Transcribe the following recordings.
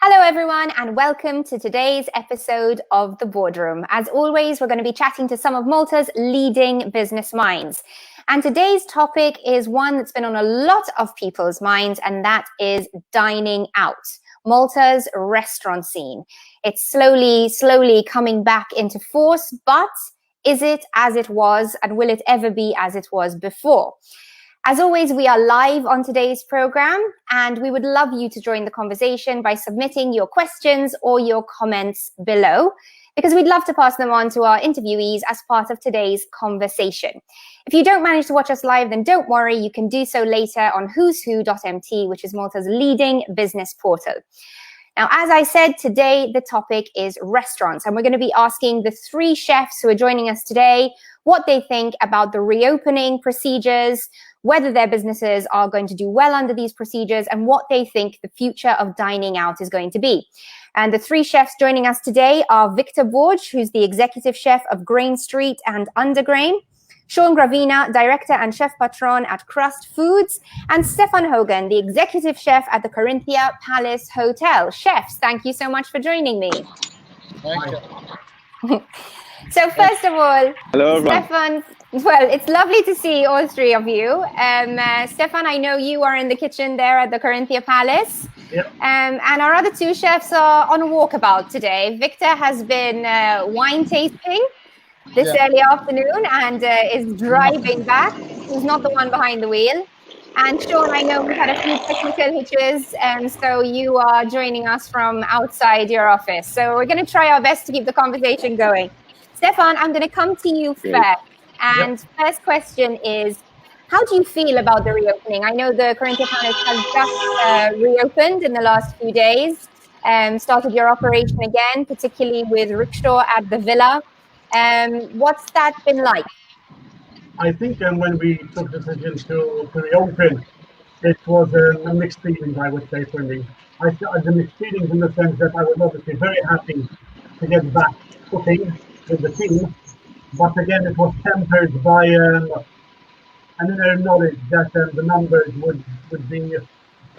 Hello, everyone, and welcome to today's episode of The Boardroom. As always, we're going to be chatting to some of Malta's leading business minds. And today's topic is one that's been on a lot of people's minds, and that is dining out. Malta's restaurant scene. It's slowly coming back into force, but is it as it was, and will it ever be as it was before? As always, we are live on today's program, and we would love you to join the conversation by submitting your questions or your comments below, because we'd love to pass them on to our interviewees as part of today's conversation. If you don't manage to watch us live, then don't worry, you can do so later on who'swho.mt, which is Malta's leading business portal. Now, as I said, today the topic is restaurants, and we're going to be asking the three chefs who are joining us today what they think about the reopening procedures, whether their businesses are going to do well under these procedures, and what they think the future of dining out is going to be. And the three chefs joining us today are Victor Borg, who's the executive chef of Grain Street and Undergrain, Sean Gravina, director and chef patron at Crust Foods, and Stefan Hogan, the executive chef at the Corinthia Palace Hotel. Chefs, thank you so much for joining me. Thank you. So first of all, hello, Stefan, well, it's lovely to see all three of you. Stefan, I know you are in the kitchen there at the Corinthia Palace. Yep. And our other two chefs are on a walkabout today. Victor has been wine tasting this early afternoon and is driving back. He's not the one behind the wheel. And Sean, I know we had a few technical hitches, and so you are joining us from outside your office. So we're going to try our best to keep the conversation going. Stefan, I'm going to come to you first. And first question is, how do you feel about the reopening? I know the Corinthia Palace has just reopened in the last few days, started your operation again, particularly with rickshaw at the villa. What's that been like? I think when we took the decision to reopen, it was a mixed feelings, I would say, for me. The mixed feelings in the sense that I was obviously very happy to get back cooking with the team, but again, it was tempered by an inner knowledge that the numbers would be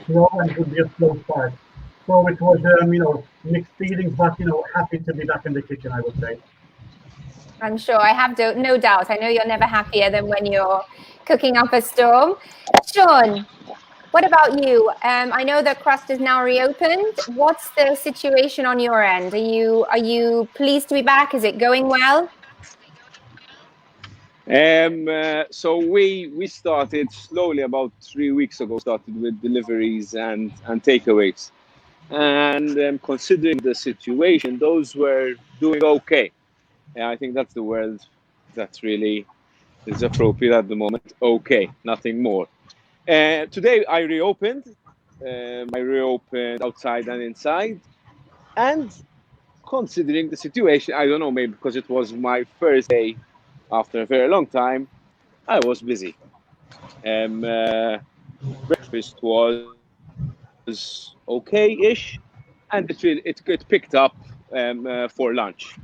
slow and would be a slow start. So it was, mixed feelings, but, happy to be back in the kitchen, I would say. I'm sure. I have no doubt. I know you're never happier than when you're cooking up a storm. Sean, what about you? I know that Crust is now reopened. What's the situation on your end? Are you pleased to be back? Is it going well? So we started slowly about 3 weeks ago, started with deliveries and takeaways. And considering the situation, those were doing okay. Yeah, I think that's the word that really is appropriate at the moment. Okay, nothing more. Today I reopened. I reopened outside and inside. And considering the situation, I don't know, maybe because it was my first day after a very long time, I was busy. Breakfast was okay-ish, and it picked up for lunch.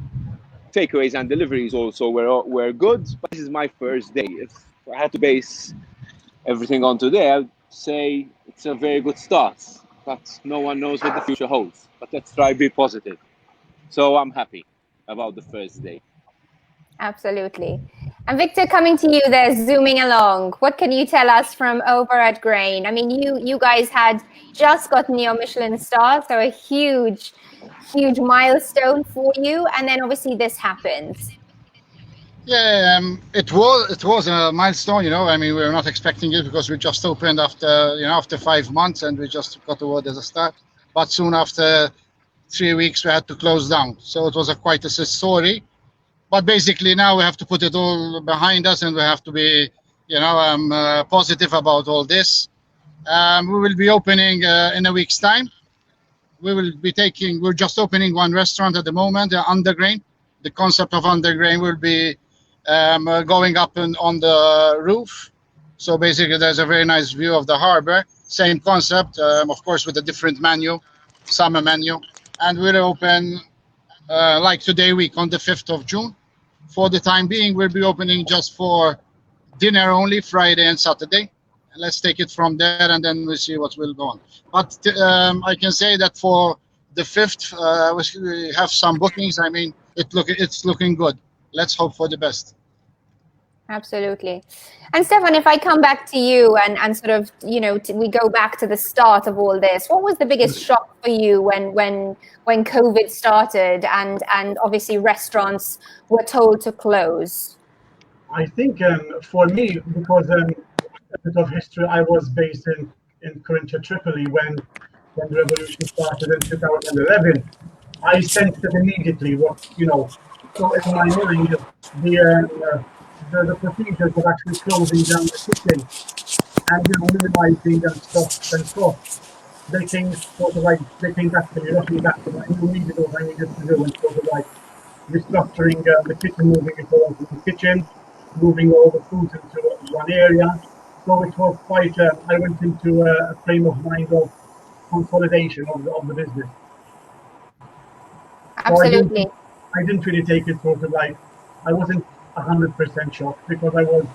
Takeaways and deliveries also were good, but this is my first day. If I had to base everything on today, I'd say it's a very good start, but no one knows what the future holds. But let's try to be positive. So I'm happy about the first day. Absolutely. And Victor, coming to you there, zooming along, what can you tell us from over at Grain? I mean, you guys had just gotten your Michelin star, so a huge milestone for you, and then obviously this happens. Yeah, it was a milestone. I mean, we were not expecting it because we just opened after 5 months, and we just got the word as a start. But soon after 3 weeks, we had to close down. So it was quite a story. But basically now we have to put it all behind us, and we have to be, positive about all this. We will be opening in a week's time. We're just opening one restaurant at the moment, Undergrain. The concept of Undergrain will be going up on the roof. So basically there's a very nice view of the harbor. Same concept, of course, with a different menu, summer menu. And we'll open like today week on the 5th of June. For the time being, we'll be opening just for dinner only, Friday and Saturday. And let's take it from there, and then we'll see what will go on. But I can say that for the 5th, we have some bookings. I mean, it's looking good. Let's hope for the best. Absolutely. And Stefan, if I come back to you and sort of, we go back to the start of all this, what was the biggest shock for you when COVID started and obviously restaurants were told to close? I think for me, because a bit of history, I was based in Corinthia, Tripoli when the revolution started in 2011. I sensed it immediately. So in my mind, the procedures of actually closing down the kitchen and minimizing and stuff and costs. They came back to me, roughly back to me. I knew immediately what I needed to do and sort of like restructuring the kitchen, moving it all into the kitchen, moving all the foods into one area. So it was quite. I went into a frame of mind of consolidation of the business. Absolutely. So I didn't really take it sort of like, I wasn't 100% shocked because I was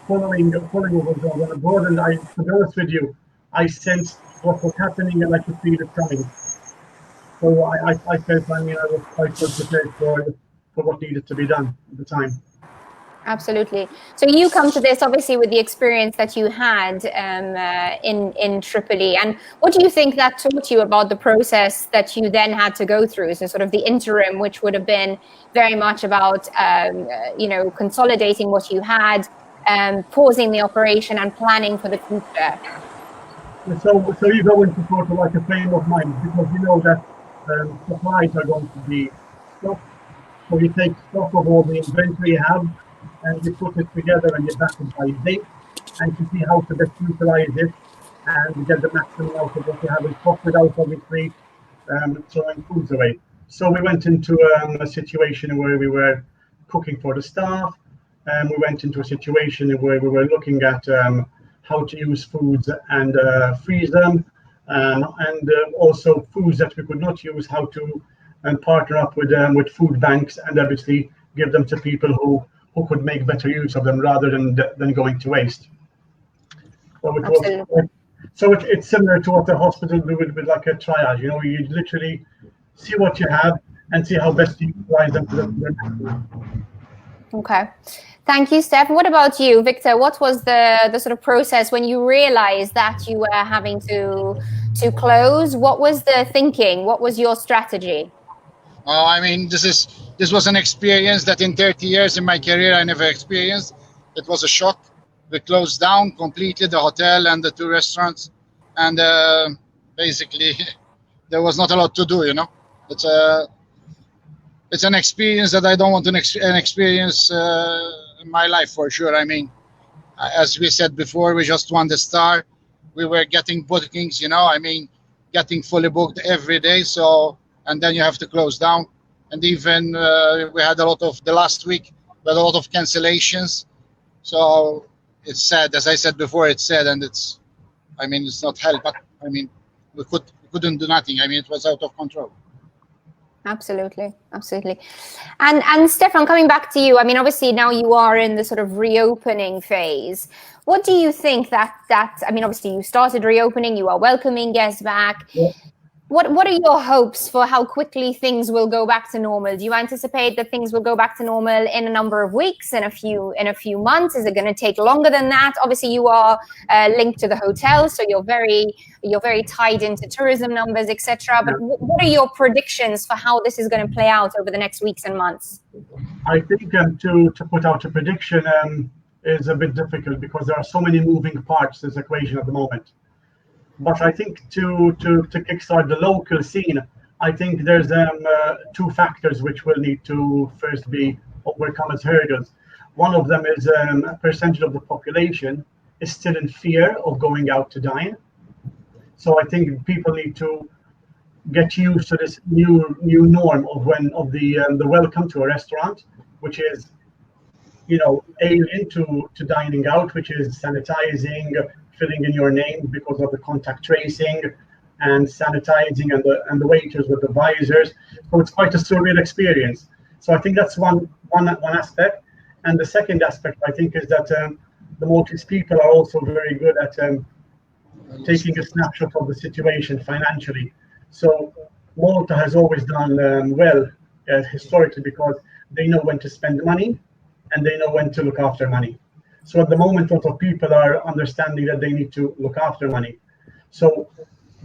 following what was going on abroad, and to be honest with you, I sensed what was happening and I could feel it coming. So I felt, I was quite well prepared for what needed to be done at the time. Absolutely. So you come to this obviously with the experience that you had in Tripoli, and what do you think that taught you about the process that you then had to go through? So sort of the interim, which would have been very much about consolidating what you had, pausing the operation and planning for the future. So you go into sort of like a frame of mind because you know that supplies are going to be stopped. So you take stock of all the inventory you have, and you put it together and you back it by date, and to see how to best utilize it and get the maximum out of what you have in stock without obviously throwing foods away. So we went into a situation where we were cooking for the staff, and we went into a situation where we were looking at how to use foods and freeze them, and also foods that we could not use, how to partner up with food banks and obviously give them to people who could make better use of them rather than going to waste. So it's similar to what the hospital do with like a triage. You literally see what you have and see how best to utilize them to the Okay. Thank you, Steph. What about you, Victor? What was the sort of process when you realized that you were having to close? What was the thinking? What was your strategy? Oh, I mean, this was an experience that in 30 years in my career I never experienced. It was a shock. We closed down completely the hotel and the two restaurants, and basically there was not a lot to do. It's an experience that I don't want to experience in my life for sure. I mean, as we said before, we just won the star. We were getting bookings, getting fully booked every day. So, and then you have to close down. And even we had a lot of the last week, we had a lot of cancellations. So it's sad, as I said before, it's sad, and it's not hell, but we couldn't do nothing. It was out of control. Absolutely. And Stefan, coming back to you, obviously now you are in the sort of reopening phase. What do you think that obviously you started reopening, you are welcoming guests back. Yeah. What are your hopes for how quickly things will go back to normal? Do you anticipate that things will go back to normal in a number of weeks, in a few months? Is it going to take longer than that? Obviously, you are linked to the hotel, so you're very tied into tourism numbers, etc. But what are your predictions for how this is going to play out over the next weeks and months? I think to put out a prediction is a bit difficult because there are so many moving parts to this equation at the moment. But I think to kickstart the local scene, I think there's two factors which will need to first be overcome as hurdles. One of them is a percentage of the population is still in fear of going out to dine. So I think people need to get used to this new norm of the welcome to a restaurant, which is into dining out, which is sanitizing, filling in your name because of the contact tracing, and sanitizing, and the waiters with the visors. So it's quite a surreal experience. So I think that's one aspect. And the second aspect, I think, is that the Maltese people are also very good at taking a snapshot of the situation financially. So Malta has always done well historically because they know when to spend money and they know when to look after money. So at the moment, a lot of people are understanding that they need to look after money. So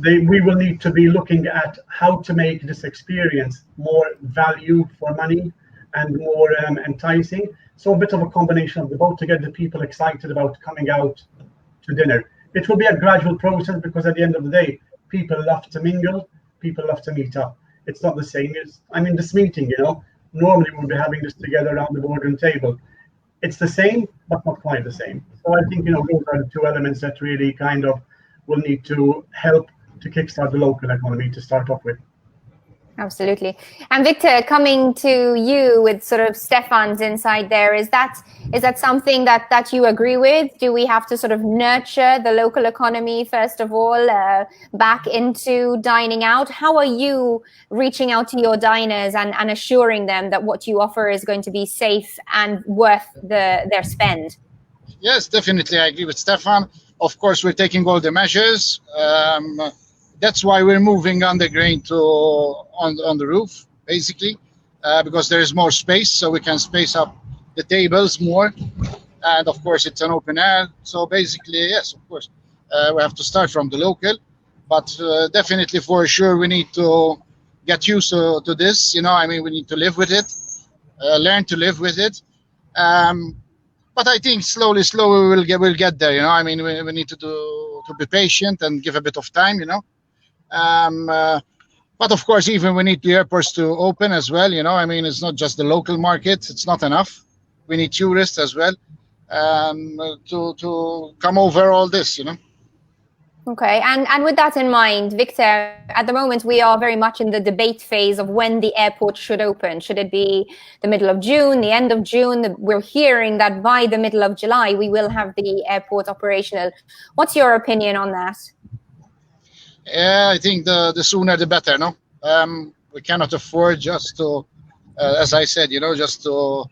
we will need to be looking at how to make this experience more value for money and more enticing. So a bit of a combination of the both to get the people excited about coming out to dinner. It will be a gradual process because at the end of the day, people love to mingle, people love to meet up. It's not the same as, this meeting, normally we'll be having this together around the boardroom table. It's the same, but not quite the same. So I think, those are the two elements that really kind of will need to help to kickstart the local economy to start off with. Absolutely. And Victor, coming to you with sort of Stefan's insight there, is that something that you agree with? Do we have to sort of nurture the local economy, first of all, back into dining out? How are you reaching out to your diners and assuring them that what you offer is going to be safe and worth their spend? Yes, definitely. I agree with Stefan. Of course, we're taking all the measures. That's why we're moving on the grain on the roof, basically, because there is more space, so we can space up the tables more. And of course, it's an open air. So basically, yes, of course, we have to start from the local, but definitely for sure we need to get used to this. We need to live with it, learn to live with it. But I think slowly we'll get there. We need to be patient and give a bit of time. But of course, even we need the airports to open as well. It's not just the local market. It's not enough. We need tourists as well to come over all this. Okay, and with that in mind, Victor, at the moment we are very much in the debate phase of when the airport should open. Should it be the middle of June, the end of June? We're hearing that by the middle of July we will have the airport operational. What's your opinion on that? Yeah, I think the sooner the better. No, we cannot afford just to, as I said, just to.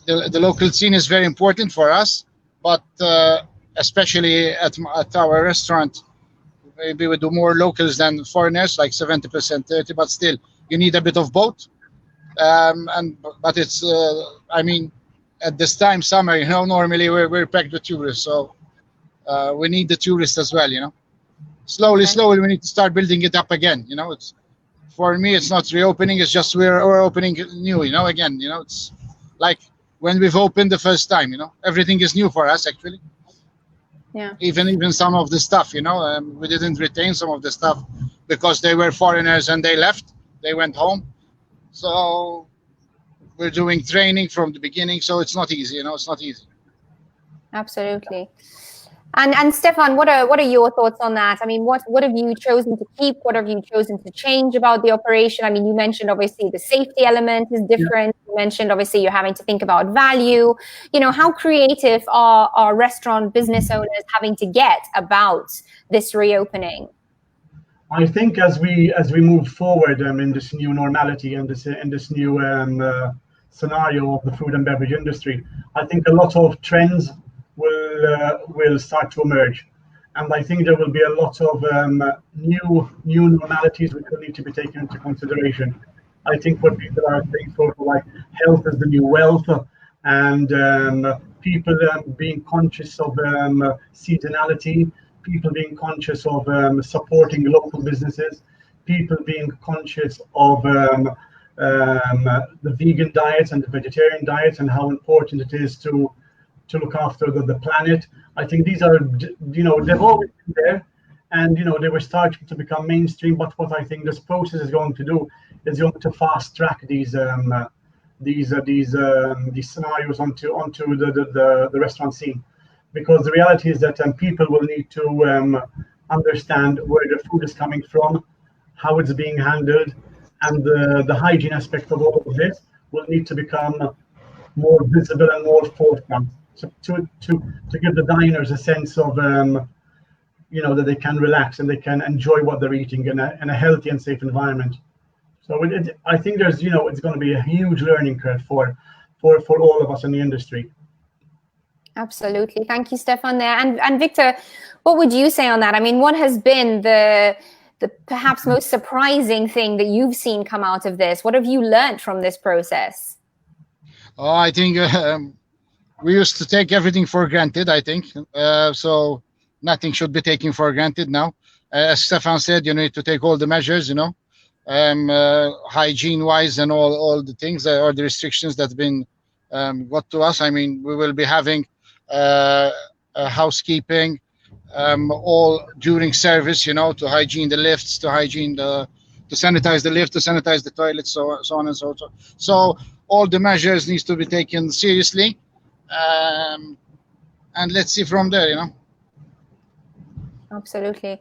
The local scene is very important for us, but especially at our restaurant, maybe we do more locals than foreigners, like 70%, 30%. But still, you need a bit of both. But it's, at this time, summer, normally we're packed with tourists, so we need the tourists as well. Slowly, we need to start building it up again. It's, for me, it's not reopening. It's just we're opening new. Again. It's like when we've opened the first time. Everything is new for us actually. Yeah. Even some of the stuff. We didn't retain some of the stuff because they were foreigners and they left. They went home. So we're doing training from the beginning. So it's not easy. It's not easy. Absolutely. And Stefan, what are your thoughts on that? What have you chosen to keep? What have you chosen to change about the operation? You mentioned obviously the safety element is different. You mentioned obviously you're having to think about value. How creative are restaurant business owners having to get about this reopening? I think as we move forward in this new normality and in this new scenario of the food and beverage industry, I think a lot of trends will start to emerge, and I think there will be a lot of new normalities which will need to be taken into consideration. I think what people are saying sort of like health is the new wealth, and people being conscious of seasonality, people being conscious of supporting local businesses, people being conscious of the vegan diets and the vegetarian diets and how important it is to look after the planet. I think these are, they've always been there, and they were starting to become mainstream. But what I think this process is going to do is going to fast track these scenarios onto the restaurant scene, because the reality is that people will need to understand where the food is coming from, how it's being handled, and the hygiene aspect of all of this will need to become more visible and more forthcoming. So to give the diners a sense of that they can relax and they can enjoy what they're eating in a healthy and safe environment. So I think there's it's going to be a huge learning curve for all of us in the industry. Absolutely. Thank you, Stefan there. And Victor, what would you say on that? What has been the the perhaps most surprising thing that you've seen come out of this? What have you learned from this process? Oh, I think we used to take everything for granted, I think. So nothing should be taken for granted now. As Stefan said, you need to take all the measures, hygiene-wise and all the things, or the restrictions that have been got to us. I mean, we will be having housekeeping all during service, to hygiene the lifts, to sanitize the lift, to sanitize the toilets, so on and so on. So all the measures needs to be taken seriously, and let's see from there, Absolutely.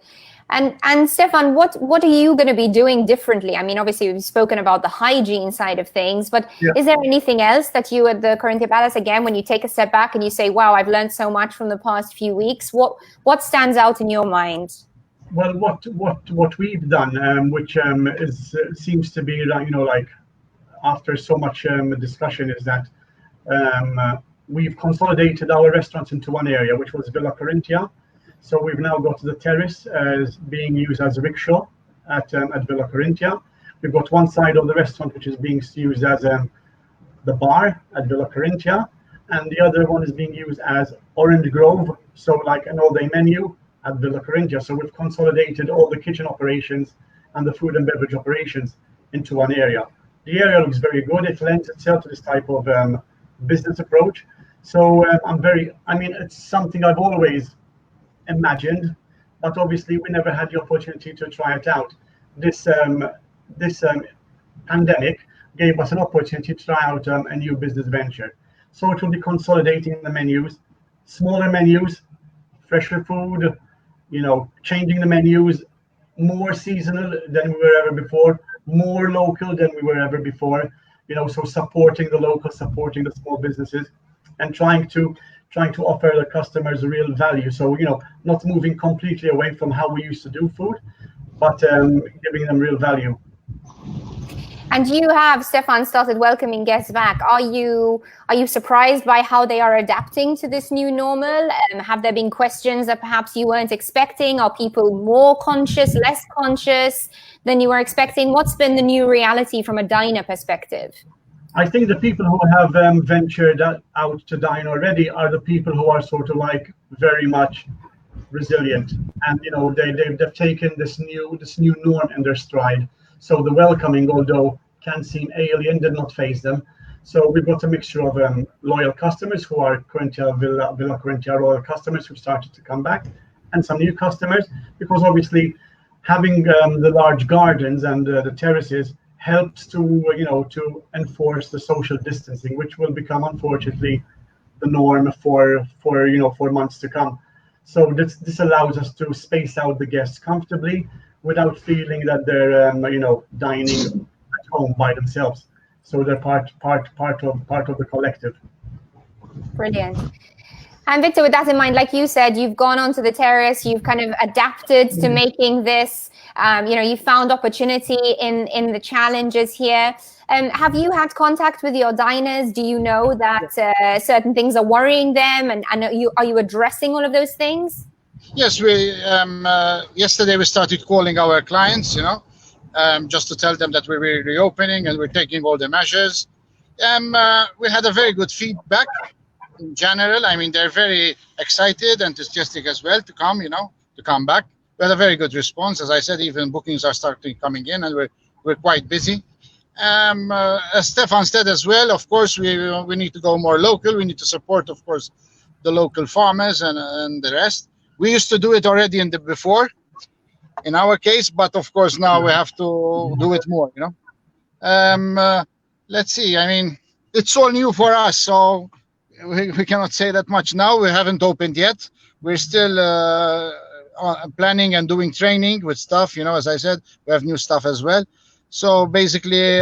And Stefan, what are you going to be doing differently? I mean, obviously we've spoken about the hygiene side of things, but is there anything else that you at the Corinthia Palace, again, when you take a step back and you say, wow, I've learned so much from the past few weeks, what stands out in your mind? Well, what we've done, which seems to be, like after so much discussion, is that we've consolidated our restaurants into one area, which was Villa Corinthia. So we've now got the terrace as being used as a rickshaw at Villa Corinthia. We've got one side of the restaurant which is being used as the bar at Villa Corinthia, and the other one is being used as Orange Grove, so like an all-day menu at Villa Corinthia. So we've consolidated all the kitchen operations and the food and beverage operations into one area. The area looks very good. It lends itself to this type of business approach. So it's something I've always imagined, but obviously we never had the opportunity to try it out. This pandemic gave us an opportunity to try out a new business venture. So it will be consolidating the menus, smaller menus, fresher food, changing the menus, more seasonal than we were ever before, more local than we were ever before, so supporting the local, supporting the small businesses, and trying to offer the customers real value. So, not moving completely away from how we used to do food, but giving them real value. And you have, Stefan, started welcoming guests back. Are you surprised by how they are adapting to this new normal? Have there been questions that perhaps you weren't expecting? Are people more conscious, less conscious than you were expecting? What's been the new reality from a diner perspective? I think the people who have ventured out to dine already are the people who are sort of like very much resilient, and they've taken this new norm in their stride. So the welcoming, although can seem alien, did not faze them. So we've got a mixture of loyal customers who are Villa Corinthia loyal customers who started to come back, and some new customers, because obviously having the large gardens and the terraces helps to enforce the social distancing, which will become, unfortunately, the norm for months to come. So this allows us to space out the guests comfortably without feeling that they're dining at home by themselves. So they're part of the collective. Brilliant. And Victor, with that in mind, like you said, you've gone onto the terrace, you've kind of adapted to making this, you found opportunity in the challenges here. Have you had contact with your diners? Do you know that certain things are worrying them? And are you addressing all of those things? Yes, we yesterday we started calling our clients, just to tell them that we're reopening and we're taking all the measures. We had a very good feedback. In general, I mean, they're very excited, enthusiastic as well to come back. We had a very good response. As I said, even bookings are starting coming in, and we're quite busy. As Stefan said as well, of course, we need to go more local. We need to support, of course, the local farmers and the rest. We used to do it already before, in our case, but of course now we have to do it more. Let's see. I mean, it's all new for us, so we cannot say that much now. We haven't opened yet. We're still planning and doing training with staff. As I said, we have new staff as well. So basically,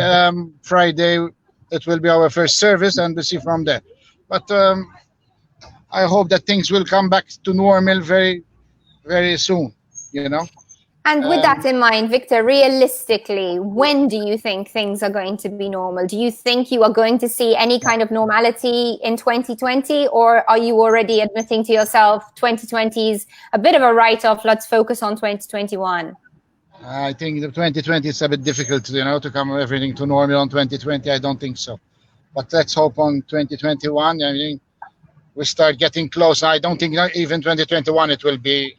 Friday it will be our first service, and we'll see from there. But I hope that things will come back to normal very, very soon. And with that in mind, Victor, realistically, when do you think things are going to be normal? Do you think you are going to see any kind of normality in 2020, or are you already admitting to yourself 2020 is a bit of a write-off, let's focus on 2021? I think the 2020 is a bit difficult, to come everything to normal on 2020. I don't think so. But let's hope on 2021. I mean, we start getting close. I don't think even 2021 it will be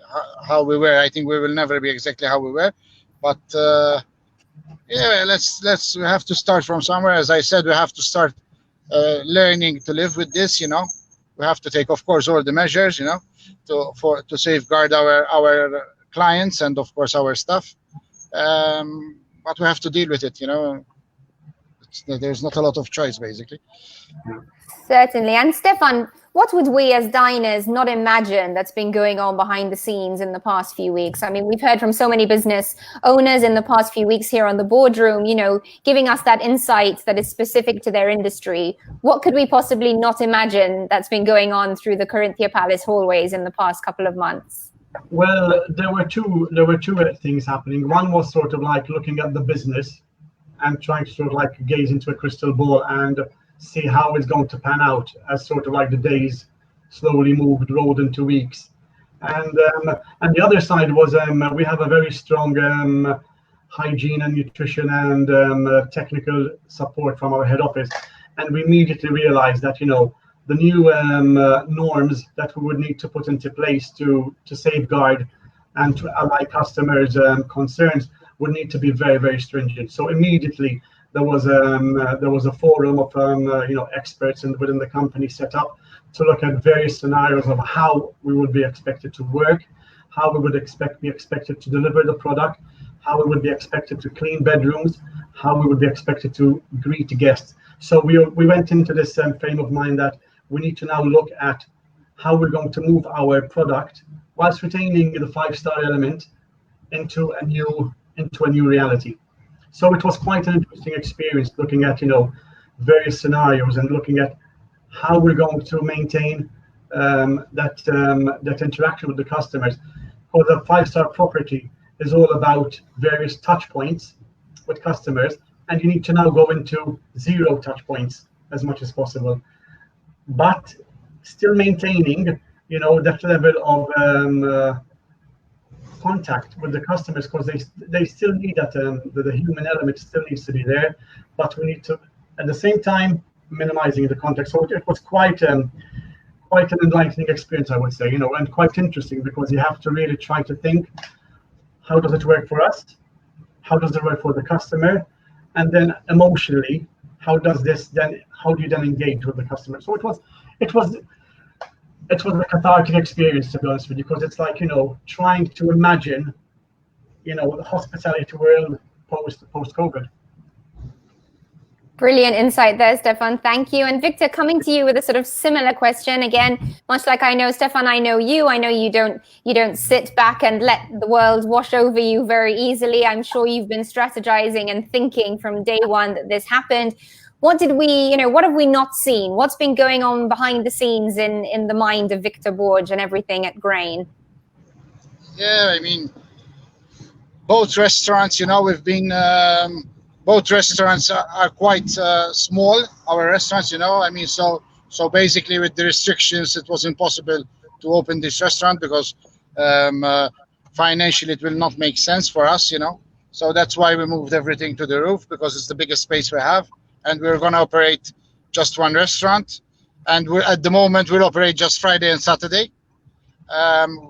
how we were. I think we will never be exactly how we were. But yeah, we have to start from somewhere. As I said, we have to start learning to live with this. We have to take, of course, all the measures, to safeguard our clients and, of course, our staff. But we have to deal with it. There's not a lot of choice, basically. Certainly. And Stefan, what would we as diners not imagine that's been going on behind the scenes in the past few weeks? I mean, we've heard from so many business owners in the past few weeks here on the boardroom, giving us that insight that is specific to their industry. What could we possibly not imagine that's been going on through the Corinthia Palace hallways in the past couple of months? Well, there were two things happening. One was sort of like looking at the business and trying to sort of like gaze into a crystal ball and see how it's going to pan out as sort of like the days slowly rolled into weeks. And the other side was we have a very strong hygiene and nutrition and technical support from our head office. And we immediately realized that, the new norms that we would need to put into place to safeguard and to ally customers' concerns would need to be very, very stringent. So immediately there was a forum of experts within the company set up to look at various scenarios of how we would be expected to work, how we would be expected to deliver the product, how we would be expected to clean bedrooms, how we would be expected to greet guests. So we went into this frame of mind that we need to now look at how we're going to move our product whilst retaining the 5-star element into a new reality. So it was quite an interesting experience looking at various scenarios and looking at how we're going to maintain that interaction with the customers. Because a 5-star property is all about various touch points with customers, and you need to now go into 0 touch points as much as possible, but still maintaining that level of contact with the customers, because they still need that the human element still needs to be there, but we need to at the same time minimizing the contact. So it was quite an enlightening experience, I would say, and quite interesting, because you have to really try to think, how does it work for us, how does it work for the customer, and then emotionally, how do you then engage with the customer? So it was a cathartic experience, to be honest with you, because it's like, trying to imagine, the hospitality world post-COVID. Brilliant insight there, Stefan. Thank you. And Victor, coming to you with a sort of similar question. Again, much like I know Stefan, I know you don't sit back and let the world wash over you very easily. I'm sure you've been strategizing and thinking from day one that this happened. What have we not seen? What's been going on behind the scenes in the mind of Victor Borg and everything at Grain? Yeah, I mean, both restaurants, we've been, both restaurants are quite small, our restaurants, I mean, so basically with the restrictions, it was impossible to open this restaurant because financially it will not make sense for us, So that's why we moved everything to the roof, because it's the biggest space we have. And we're going to operate just one restaurant. And at the moment, we'll operate just Friday and Saturday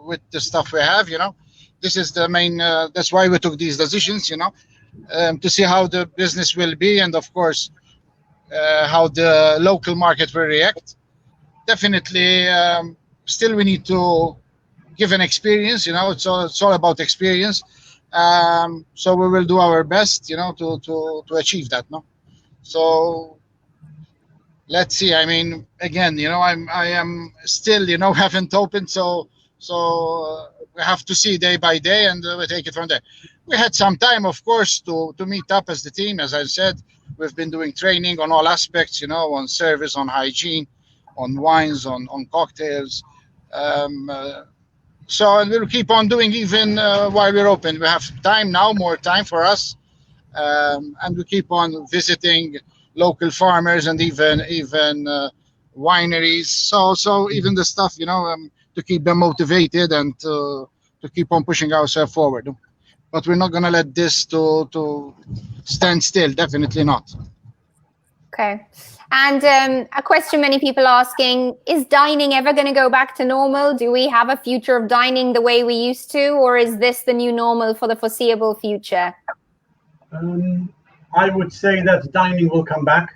with the stuff we have, This is the main, that's why we took these decisions, to see how the business will be and, of course, how the local market will react. Definitely, still we need to give an experience, it's all about experience. So we will do our best, to achieve that, no? So let's see. I mean, again, I am still, haven't opened, so we have to see day by day, and we take it from there. We had some time, of course, to meet up as the team. As I said, we've been doing training on all aspects, on service, on hygiene, on wines, on cocktails. So and we'll keep on doing even while we're open. We have time now, more time for us. And we keep on visiting local farmers and even wineries. So even the stuff, to keep them motivated and to keep on pushing ourselves forward. but we're not going to let this to stand still. Definitely not. Okay. And a question many people asking, is dining ever going to go back to normal? Do we have a future of dining the way we used to, or is this the new normal for the foreseeable future? I would say that dining will come back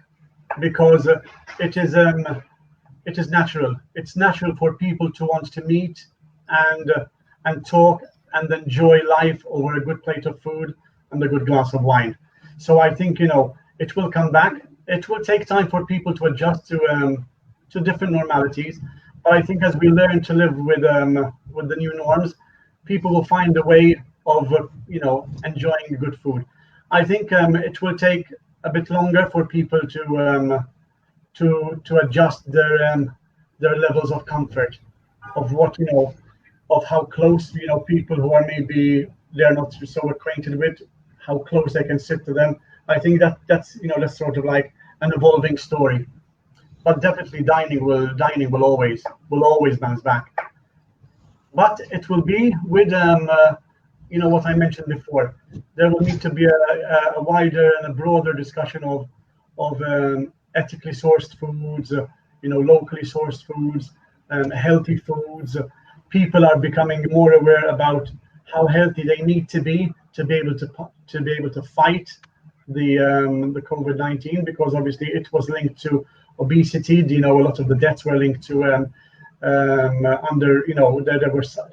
because it is natural. It's natural for people to want to meet and talk and enjoy life over a good plate of food and a good glass of wine. So I think it will come back. It will take time for people to adjust to different normalities, but I think as we learn to live with the new norms, people will find a way of enjoying good food. I think it will take a bit longer for people to adjust their levels of comfort, of of how close people who are maybe they're not so acquainted with, how close they can sit to them. I think that's sort of like an evolving story, but definitely dining will always bounce back. But it will be with what I mentioned before. There will need to be a wider and a broader discussion of ethically sourced foods, locally sourced foods, healthy foods. People are becoming more aware about how healthy they need to be able to fight the COVID-19, because obviously it was linked to obesity. A lot of the deaths were linked to they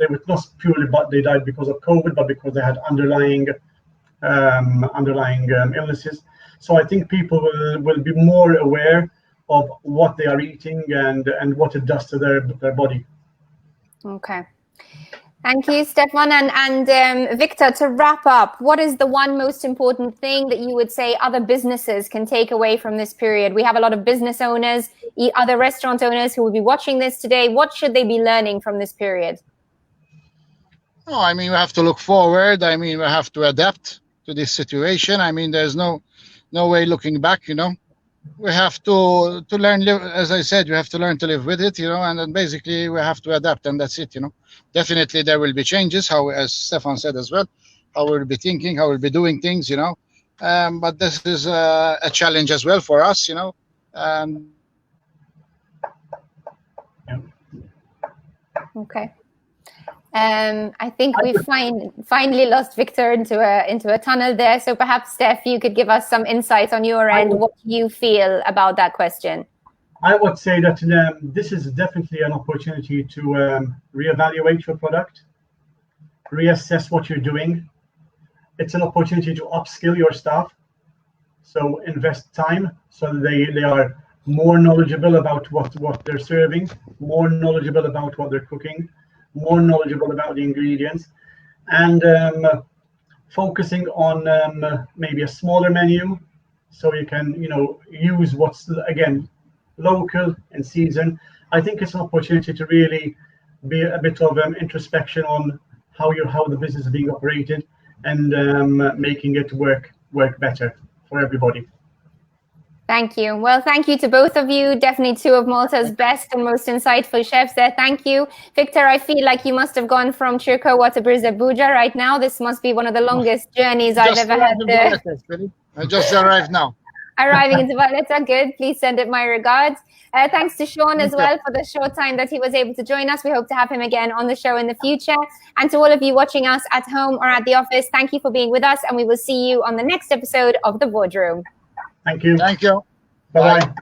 were not purely but they died because of COVID, but because they had underlying illnesses. So I think people will be more aware of what they are eating and what it does to their body. Okay. Thank you, Stefan. And Victor, to wrap up, what is the one most important thing that you would say other businesses can take away from this period? We have a lot of business owners, other restaurant owners who will be watching this today. What should they be learning from this period? Oh, I mean, we have to look forward. I mean, we have to adapt to this situation. I mean, there's no way looking back, We have to learn, as I said, you have to learn to live with it, and then basically we have to adapt, and that's it, Definitely there will be changes, how, as Stefan said as well, how we'll be thinking, how we'll be doing things, but this is a challenge as well for us, Okay. I think we finally lost Victor into a tunnel there. So perhaps, Steph, you could give us some insight on your end, what you feel about that question. I would say that this is definitely an opportunity to reevaluate your product, reassess what you're doing. It's an opportunity to upskill your staff. So invest time so that they are more knowledgeable about what they're serving, more knowledgeable about what they're cooking, more knowledgeable about the ingredients, and focusing on maybe a smaller menu, so you can use what's again local and season. I think it's an opportunity to really be a bit of introspection on how the business is being operated and making it work better for everybody. Thank you. Well, thank you to both of you. Definitely two of Malta's best and most insightful chefs there. Thank you. Victor, I feel like you must have gone from Chirkowa to Birza right now. This must be one of the longest journeys I've ever had. I just arrived now. Arriving in Valletta, good. Please send it my regards. Thanks to Sean as well for the short time that he was able to join us. We hope to have him again on the show in the future. And to all of you watching us at home or at the office, thank you for being with us. And we will see you on the next episode of The Boardroom. Thank you. Thank you. Bye-bye.